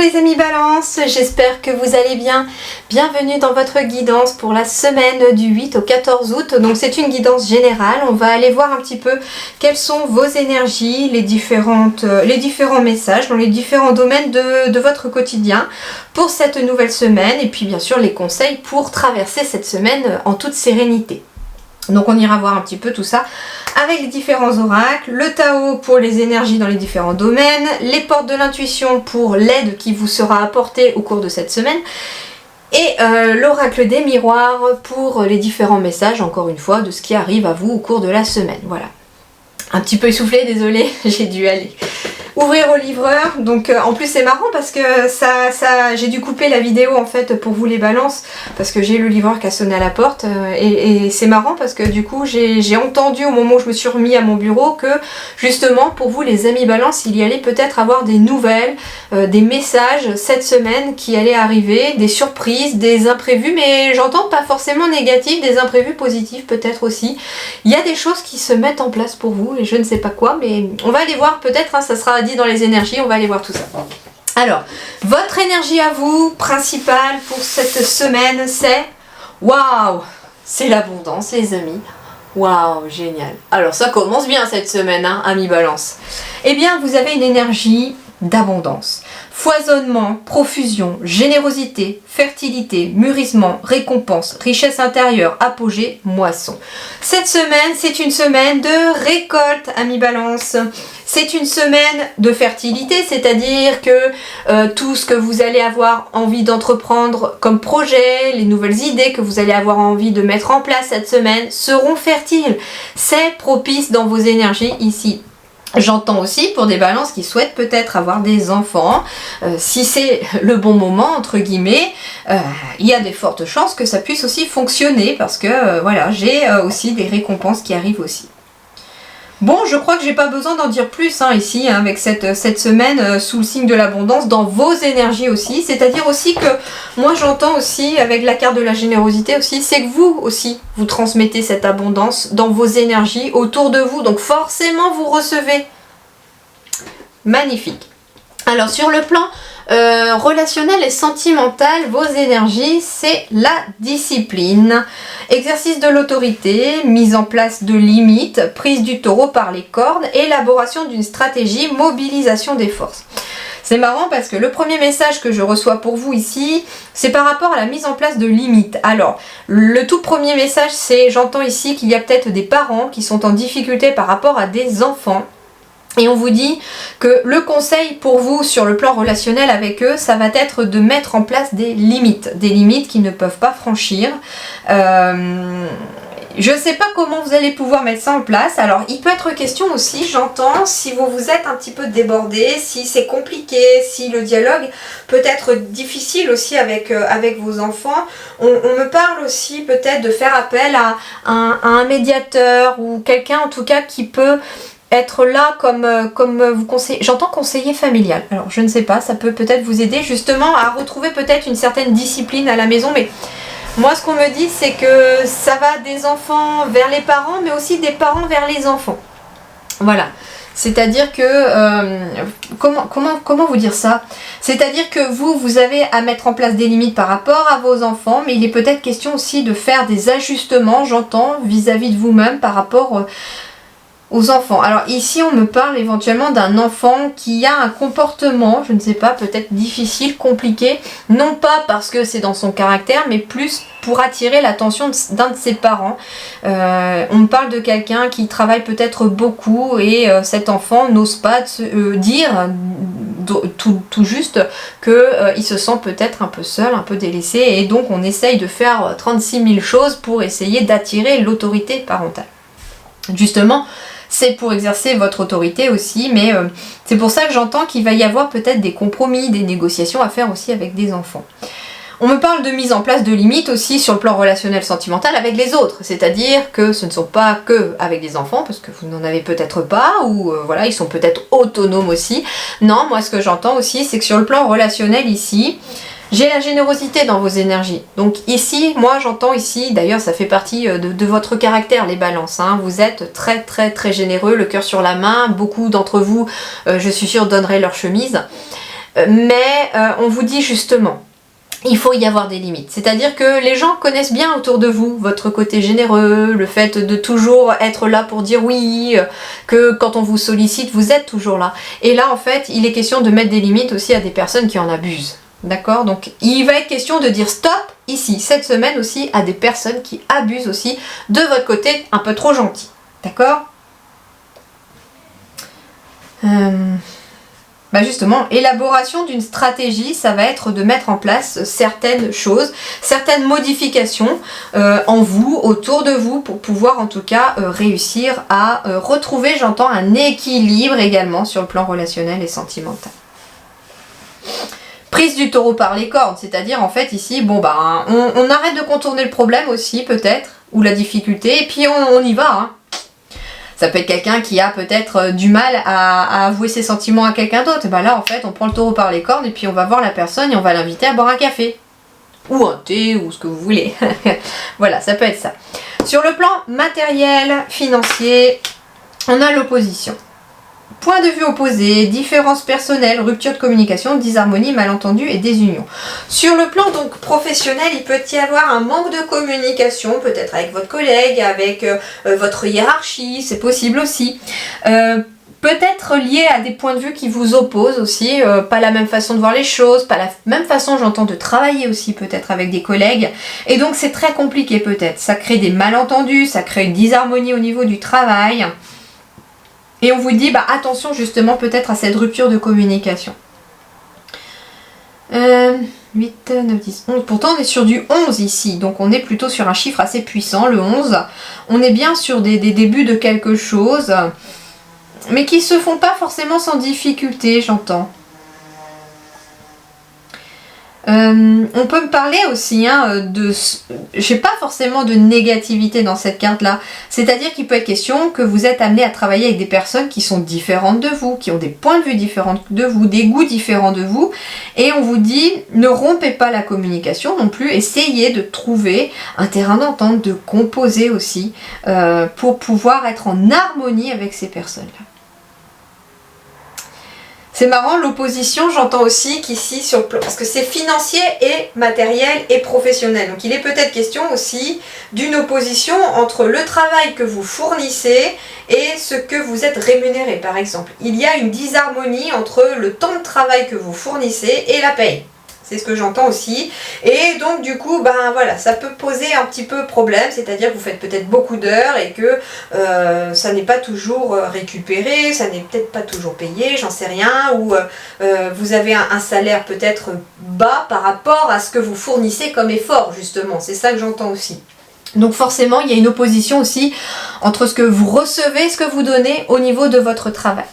les amis Balance, j'espère que vous allez bien. Bienvenue dans votre guidance pour la semaine du 8 au 14 août. Donc c'est une guidance générale, on va aller voir un petit peu quelles sont vos énergies, les différents messages dans les différents domaines de votre quotidien pour cette nouvelle semaine. Et puis bien sûr les conseils pour traverser cette semaine en toute sérénité. Donc on ira voir un petit peu tout ça avec les différents oracles, le Tao pour les énergies dans les différents domaines, les portes de l'intuition pour l'aide qui vous sera apportée au cours de cette semaine et l'oracle des miroirs pour les différents messages, encore une fois, de ce qui arrive à vous au cours de la semaine. Voilà. Un petit peu essoufflé, désolé, j'ai dû aller ouvrir au livreur. Donc en plus c'est marrant parce que j'ai dû couper la vidéo en fait pour vous les balances parce que j'ai le livreur qui a sonné à la porte et c'est marrant parce que du coup j'ai entendu au moment où je me suis remis à mon bureau que justement pour vous les amis balance il y allait peut-être avoir des nouvelles, des messages cette semaine qui allaient arriver, des surprises, des imprévus, mais j'entends pas forcément négatifs, des imprévus positifs peut-être aussi. Il y a des choses qui se mettent en place pour vous et je ne sais pas quoi, mais on va aller voir peut-être, hein, ça sera dit dans les énergies, on va aller voir tout ça. Alors, votre énergie à vous, principale pour cette semaine, c'est waouh, c'est l'abondance les amis. Waouh, génial. Alors ça commence bien cette semaine, hein, amis Balance. Eh bien, vous avez une énergie d'abondance. Foisonnement, profusion, générosité, fertilité, mûrissement, récompense, richesse intérieure, apogée, moisson. Cette semaine, c'est une semaine de récolte, amis Balance. C'est une semaine de fertilité, c'est-à-dire que tout ce que vous allez avoir envie d'entreprendre comme projet, les nouvelles idées que vous allez avoir envie de mettre en place cette semaine seront fertiles. C'est propice dans vos énergies ici. J'entends aussi pour des balances qui souhaitent peut-être avoir des enfants, si c'est le bon moment entre guillemets, il y a des fortes chances que ça puisse aussi fonctionner parce que voilà, j'ai aussi des récompenses qui arrivent aussi. Bon, je crois que j'ai pas besoin d'en dire plus hein, ici hein, avec cette semaine sous le signe de l'abondance dans vos énergies aussi. C'est-à-dire aussi que moi j'entends aussi avec la carte de la générosité aussi, c'est que vous aussi vous transmettez cette abondance dans vos énergies autour de vous. Donc forcément vous recevez. Magnifique. Alors sur le plan relationnel et sentimental, vos énergies, c'est la discipline, exercice de l'autorité, mise en place de limites, prise du taureau par les cornes, élaboration d'une stratégie, mobilisation des forces. C'est marrant parce que le premier message que je reçois pour vous ici, c'est par rapport à la mise en place de limites. Alors, le tout premier message, c'est, j'entends ici qu'il y a peut-être des parents qui sont en difficulté par rapport à des enfants. Et on vous dit que le conseil pour vous sur le plan relationnel avec eux, ça va être de mettre en place des limites qu'ils ne peuvent pas franchir. Je ne sais pas comment vous allez pouvoir mettre ça en place. Alors il peut être question aussi, j'entends, si vous êtes un petit peu débordé, si c'est compliqué, si le dialogue peut être difficile aussi avec vos enfants. On me parle aussi peut-être de faire appel à un médiateur ou quelqu'un en tout cas qui peut être là comme vous conseillez. J'entends conseiller familial. Alors je ne sais pas, ça peut peut-être vous aider justement à retrouver peut-être une certaine discipline à la maison. Mais moi ce qu'on me dit c'est que ça va des enfants vers les parents mais aussi des parents vers les enfants. Voilà. C'est-à-dire que, comment vous dire ça? C'est-à-dire que vous avez à mettre en place des limites par rapport à vos enfants, mais il est peut-être question aussi de faire des ajustements, j'entends, vis-à-vis de vous-même par rapport aux enfants. Alors ici on me parle éventuellement d'un enfant qui a un comportement, je ne sais pas, peut-être difficile, compliqué, non pas parce que c'est dans son caractère, mais plus pour attirer l'attention d'un de ses parents. On me parle de quelqu'un qui travaille peut-être beaucoup et cet enfant n'ose pas dire tout juste qu'il se sent peut-être un peu seul, un peu délaissé et donc on essaye de faire 36 000 choses pour essayer d'attirer l'autorité parentale. Justement, c'est pour exercer votre autorité aussi, mais c'est pour ça que j'entends qu'il va y avoir peut-être des compromis, des négociations à faire aussi avec des enfants. On me parle de mise en place de limites aussi sur le plan relationnel sentimental avec les autres, c'est-à-dire que ce ne sont pas que avec des enfants, parce que vous n'en avez peut-être pas, ou voilà, ils sont peut-être autonomes aussi. Non, moi ce que j'entends aussi, c'est que sur le plan relationnel ici, j'ai la générosité dans vos énergies. Donc ici, moi j'entends ici, d'ailleurs ça fait partie de votre caractère les balances, hein. Vous êtes très très très généreux, le cœur sur la main, beaucoup d'entre vous, je suis sûre, donneraient leur chemise. on vous dit justement, il faut y avoir des limites. C'est-à-dire que les gens connaissent bien autour de vous votre côté généreux, le fait de toujours être là pour dire oui, que quand on vous sollicite, vous êtes toujours là. Et là, en fait, il est question de mettre des limites aussi à des personnes qui en abusent. D'accord? Donc, il va être question de dire stop ici, cette semaine aussi, à des personnes qui abusent aussi de votre côté un peu trop gentil. D'accord? Justement, élaboration d'une stratégie, ça va être de mettre en place certaines choses, certaines modifications en vous, autour de vous, pour pouvoir en tout cas réussir à retrouver, j'entends, un équilibre également sur le plan relationnel et sentimental. Prise du taureau par les cornes, c'est-à-dire en fait ici, on arrête de contourner le problème aussi peut-être, ou la difficulté, et puis on y va, hein. Ça peut être quelqu'un qui a peut-être du mal à avouer ses sentiments à quelqu'un d'autre. Et ben là, en fait, on prend le taureau par les cornes et puis on va voir la personne et on va l'inviter à boire un café. Ou un thé, ou ce que vous voulez. Voilà, ça peut être ça. Sur le plan matériel, financier, on a l'opposition. Point de vue opposé, différences personnelles, rupture de communication, disharmonie, malentendu et désunion. Sur le plan donc professionnel, il peut y avoir un manque de communication, peut-être avec votre collègue, avec votre hiérarchie, c'est possible aussi. Peut-être lié à des points de vue qui vous opposent aussi, pas la même façon de voir les choses, pas la même façon, j'entends, de travailler aussi peut-être avec des collègues. Et donc c'est très compliqué peut-être. Ça crée des malentendus, ça crée une disharmonie au niveau du travail. Et on vous dit, attention justement peut-être à cette rupture de communication. 8, 9, 10, 11. Pourtant on est sur du 11 ici, donc on est plutôt sur un chiffre assez puissant, le 11. On est bien sur des débuts de quelque chose, mais qui se font pas forcément sans difficulté, j'entends. On peut me parler aussi j'ai pas forcément de négativité dans cette carte là, c'est-à-dire qu'il peut être question que vous êtes amené à travailler avec des personnes qui sont différentes de vous, qui ont des points de vue différents de vous, des goûts différents de vous, et on vous dit ne rompez pas la communication non plus, essayez de trouver un terrain d'entente, de composer aussi pour pouvoir être en harmonie avec ces personnes là. C'est marrant, l'opposition, j'entends aussi qu'ici, parce que c'est financier et matériel et professionnel. Donc il est peut-être question aussi d'une opposition entre le travail que vous fournissez et ce que vous êtes rémunéré, par exemple. Il y a une disharmonie entre le temps de travail que vous fournissez et la paye. C'est ce que j'entends aussi. Et donc du coup, ça peut poser un petit peu problème, c'est-à-dire que vous faites peut-être beaucoup d'heures et que ça n'est pas toujours récupéré, ça n'est peut-être pas toujours payé, j'en sais rien, ou vous avez un salaire peut-être bas par rapport à ce que vous fournissez comme effort, justement. C'est ça que j'entends aussi. Donc forcément, il y a une opposition aussi entre ce que vous recevez et ce que vous donnez au niveau de votre travail.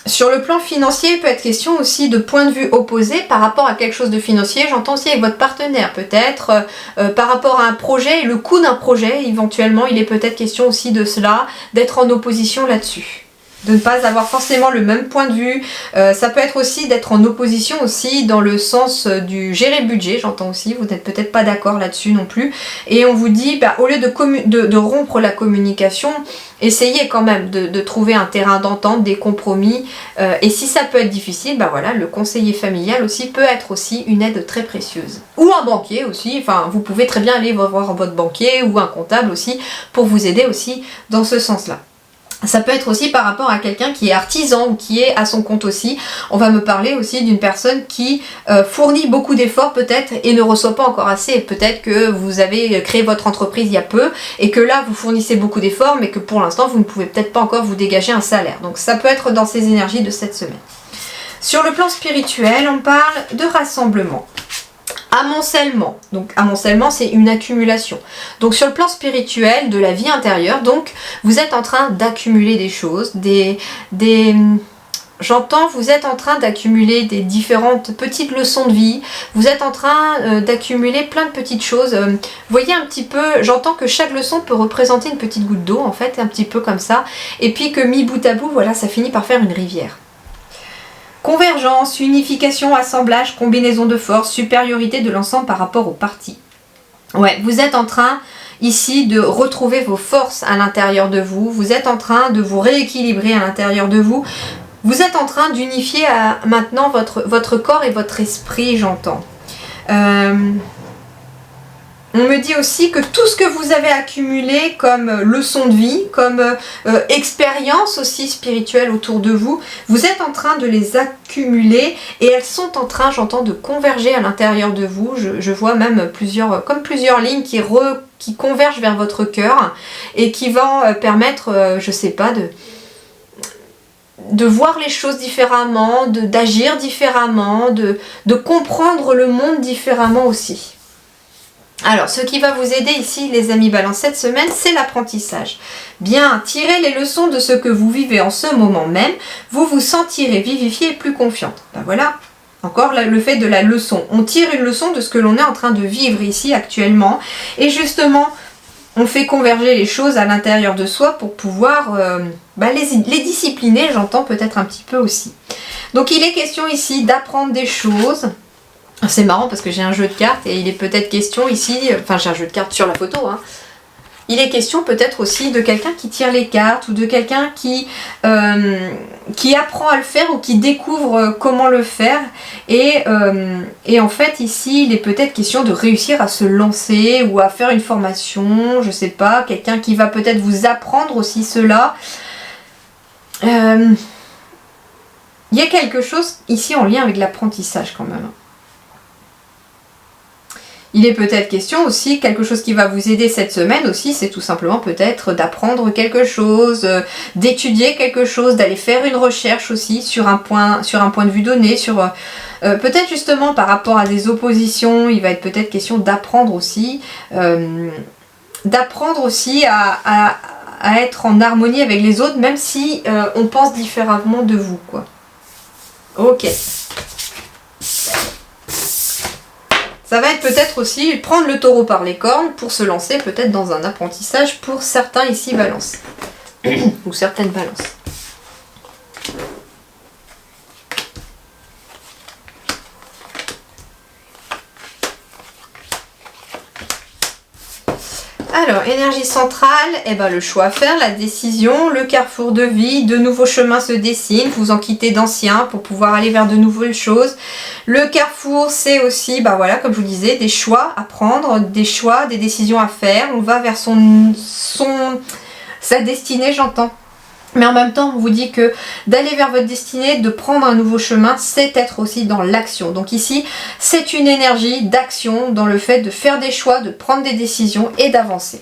Sur le plan financier, il peut être question aussi de points de vue opposés par rapport à quelque chose de financier. J'entends aussi avec votre partenaire peut-être, par rapport à un projet, le coût d'un projet, éventuellement, il est peut-être question aussi de cela, d'être en opposition là-dessus. De ne pas avoir forcément le même point de vue. Ça peut être aussi d'être en opposition aussi dans le sens du gérer le budget, j'entends aussi, vous n'êtes peut-être pas d'accord là-dessus non plus. Et on vous dit, au lieu de rompre la communication, essayez quand même de trouver un terrain d'entente, des compromis. Et si ça peut être difficile, le conseiller familial aussi peut être aussi une aide très précieuse. Ou un banquier aussi, vous pouvez très bien aller voir votre banquier ou un comptable aussi pour vous aider aussi dans ce sens-là. Ça peut être aussi par rapport à quelqu'un qui est artisan ou qui est à son compte aussi. On va me parler aussi d'une personne qui fournit beaucoup d'efforts peut-être et ne reçoit pas encore assez. Peut-être que vous avez créé votre entreprise il y a peu et que là vous fournissez beaucoup d'efforts mais que pour l'instant vous ne pouvez peut-être pas encore vous dégager un salaire. Donc ça peut être dans ces énergies de cette semaine. Sur le plan spirituel, on parle de rassemblement. Amoncellement. Donc amoncellement, c'est une accumulation. Donc sur le plan spirituel, de la vie intérieure, donc vous êtes en train d'accumuler des choses, j'entends, vous êtes en train d'accumuler des différentes petites leçons de vie, vous êtes en train d'accumuler plein de petites choses. Vous voyez un petit peu, j'entends que chaque leçon peut représenter une petite goutte d'eau, en fait, un petit peu comme ça, et puis que mis bout à bout, voilà, ça finit par faire une rivière. Convergence, unification, assemblage, combinaison de forces, supériorité de l'ensemble par rapport aux parties. Ouais, vous êtes en train ici de retrouver vos forces à l'intérieur de vous, vous êtes en train de vous rééquilibrer à l'intérieur de vous. Vous êtes en train d'unifier maintenant votre corps et votre esprit, j'entends. On me dit aussi que tout ce que vous avez accumulé comme leçon de vie, comme expérience aussi spirituelle autour de vous, vous êtes en train de les accumuler et elles sont en train, j'entends, de converger à l'intérieur de vous. Je vois même plusieurs lignes qui convergent vers votre cœur et qui vont permettre, je sais pas, de voir les choses différemment, d'agir différemment, de comprendre le monde différemment aussi. Alors, ce qui va vous aider ici, les amis Balance, cette semaine, c'est l'apprentissage. Bien, tirez les leçons de ce que vous vivez en ce moment même, vous vous sentirez vivifiée et plus confiante. Ben voilà, encore le fait de la leçon. On tire une leçon de ce que l'on est en train de vivre ici actuellement. Et justement, on fait converger les choses à l'intérieur de soi pour pouvoir les discipliner, j'entends peut-être un petit peu aussi. Donc, il est question ici d'apprendre des choses. C'est marrant parce que j'ai un jeu de cartes et il est peut-être question ici, enfin j'ai un jeu de cartes sur la photo, hein. Il est question peut-être aussi de quelqu'un qui tire les cartes ou de quelqu'un qui apprend à le faire ou qui découvre comment le faire. Et en fait ici il est peut-être question de réussir à se lancer ou à faire une formation, je sais pas, quelqu'un qui va peut-être vous apprendre aussi cela. Il y a quelque chose ici en lien avec l'apprentissage quand même. Il est peut-être question aussi, quelque chose qui va vous aider cette semaine aussi, c'est tout simplement peut-être d'apprendre quelque chose, d'étudier quelque chose, d'aller faire une recherche aussi sur un point de vue donné, sur peut-être justement par rapport à des oppositions, il va être peut-être question d'apprendre aussi à être en harmonie avec les autres, même si on pense différemment de vous, quoi. Ok. Ça va être peut-être aussi prendre le taureau par les cornes pour se lancer peut-être dans un apprentissage pour certains ici Balance. Ou certaines Balances. Alors, énergie centrale, le choix à faire, la décision, le carrefour de vie, de nouveaux chemins se dessinent, vous en quittez d'anciens pour pouvoir aller vers de nouvelles choses. Le carrefour, c'est aussi, comme je vous disais, des choix à prendre, des choix, des décisions à faire. On va vers sa destinée, j'entends. Mais en même temps, on vous dit que d'aller vers votre destinée, de prendre un nouveau chemin, c'est être aussi dans l'action. Donc ici, c'est une énergie d'action dans le fait de faire des choix, de prendre des décisions et d'avancer.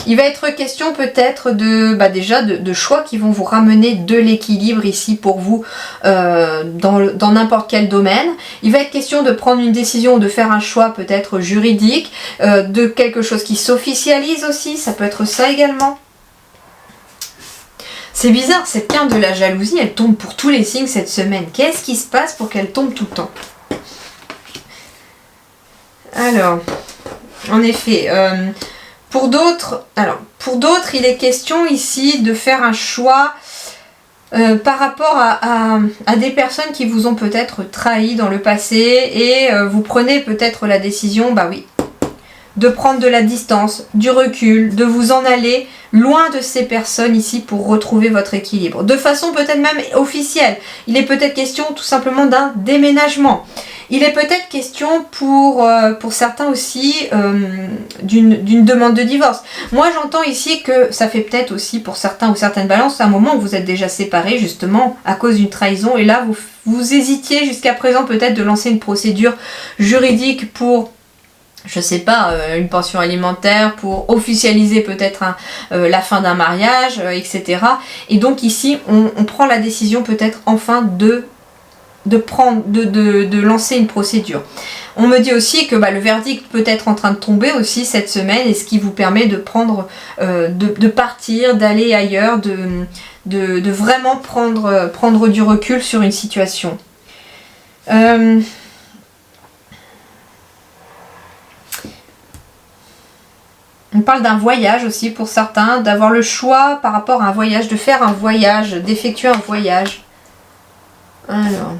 Il va être question peut-être de choix qui vont vous ramener de l'équilibre ici pour vous dans n'importe quel domaine. Il va être question de prendre une décision, de faire un choix peut-être juridique, de quelque chose qui s'officialise aussi, ça peut être ça également. C'est bizarre, cette carte de la jalousie, elle tombe pour tous les signes cette semaine. Qu'est-ce qui se passe pour qu'elle tombe tout le temps? Alors, en effet, pour d'autres, il est question ici de faire un choix par rapport à des personnes qui vous ont peut-être trahi dans le passé et vous prenez peut-être la décision, de prendre de la distance, du recul, de vous en aller loin de ces personnes ici pour retrouver votre équilibre. De façon peut-être même officielle. Il est peut-être question tout simplement d'un déménagement. Il est peut-être question pour certains aussi d'une demande de divorce. Moi j'entends ici que ça fait peut-être aussi pour certains ou certaines balances un moment où vous êtes déjà séparés justement à cause d'une trahison et là vous hésitiez jusqu'à présent peut-être de lancer une procédure juridique pour je sais pas, une pension alimentaire pour officialiser peut-être la fin d'un mariage, etc. Et donc ici, on prend la décision peut-être enfin de lancer une procédure. On me dit aussi que le verdict peut être en train de tomber aussi cette semaine et ce qui vous permet de prendre, de partir, d'aller ailleurs, de vraiment prendre du recul sur une situation. On parle d'un voyage aussi pour certains, d'avoir le choix par rapport à un voyage, de faire un voyage, d'effectuer un voyage. Alors,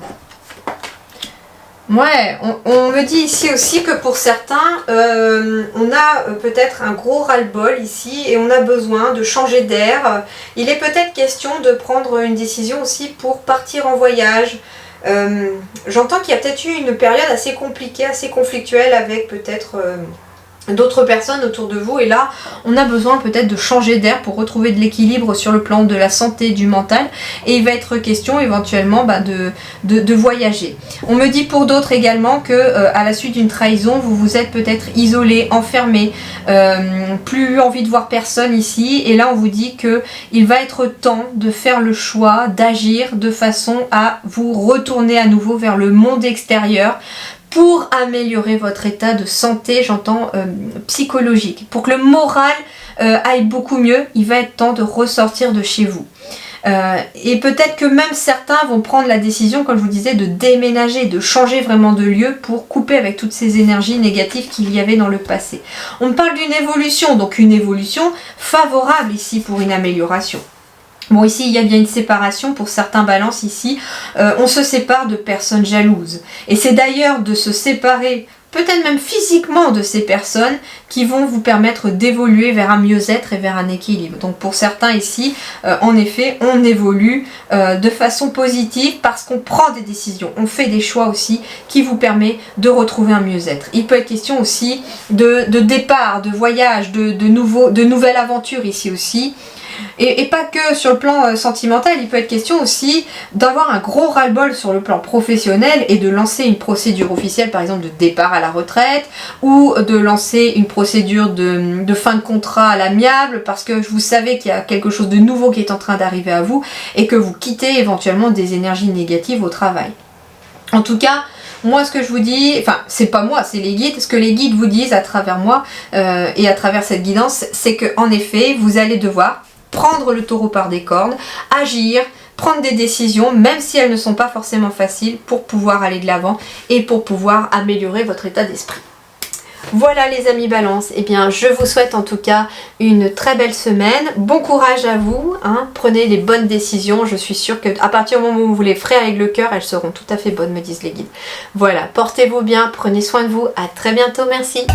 Ouais, on me dit ici aussi que pour certains, on a peut-être un gros ras-le-bol ici et on a besoin de changer d'air. Il est peut-être question de prendre une décision aussi pour partir en voyage. J'entends qu'il y a peut-être eu une période assez compliquée, assez conflictuelle avec peut-être d'autres personnes autour de vous, et là on a besoin peut-être de changer d'air pour retrouver de l'équilibre sur le plan de la santé, du mental, et il va être question éventuellement de voyager. On me dit pour d'autres également que à la suite d'une trahison, vous vous êtes peut-être isolé, enfermé, plus envie de voir personne ici, et là on vous dit que il va être temps de faire le choix d'agir de façon à vous retourner à nouveau vers le monde extérieur, pour améliorer votre état de santé, j'entends psychologique. Pour que le moral aille beaucoup mieux, il va être temps de ressortir de chez vous. Et peut-être que même certains vont prendre la décision, comme je vous disais, de déménager, de changer vraiment de lieu pour couper avec toutes ces énergies négatives qu'il y avait dans le passé. On parle d'une évolution, donc une évolution favorable ici pour une amélioration. Bon, ici, il y a bien une séparation pour certains balances ici. On se sépare de personnes jalouses. Et c'est d'ailleurs de se séparer, peut-être même physiquement, de ces personnes qui vont vous permettre d'évoluer vers un mieux-être et vers un équilibre. Donc pour certains ici, en effet, on évolue de façon positive parce qu'on prend des décisions. On fait des choix aussi qui vous permet de retrouver un mieux-être. Il peut être question aussi de départ, de voyage, de nouvelles aventures ici aussi. Et pas que sur le plan sentimental, il peut être question aussi d'avoir un gros ras-le-bol sur le plan professionnel et de lancer une procédure officielle, par exemple de départ à la retraite, ou de lancer une procédure de fin de contrat à l'amiable, parce que vous savez qu'il y a quelque chose de nouveau qui est en train d'arriver à vous, et que vous quittez éventuellement des énergies négatives au travail. En tout cas, moi ce que je vous dis, enfin c'est pas moi, c'est les guides, ce que les guides vous disent à travers moi et à travers cette guidance, c'est que en effet, vous allez devoir prendre le taureau par des cornes, agir, prendre des décisions, même si elles ne sont pas forcément faciles, pour pouvoir aller de l'avant et pour pouvoir améliorer votre état d'esprit. Voilà les amis Balance, eh bien je vous souhaite en tout cas une très belle semaine, bon courage à vous, prenez les bonnes décisions, je suis sûre qu'à partir du moment où vous les ferez avec le cœur, elles seront tout à fait bonnes, me disent les guides. Voilà, portez-vous bien, prenez soin de vous, à très bientôt, merci.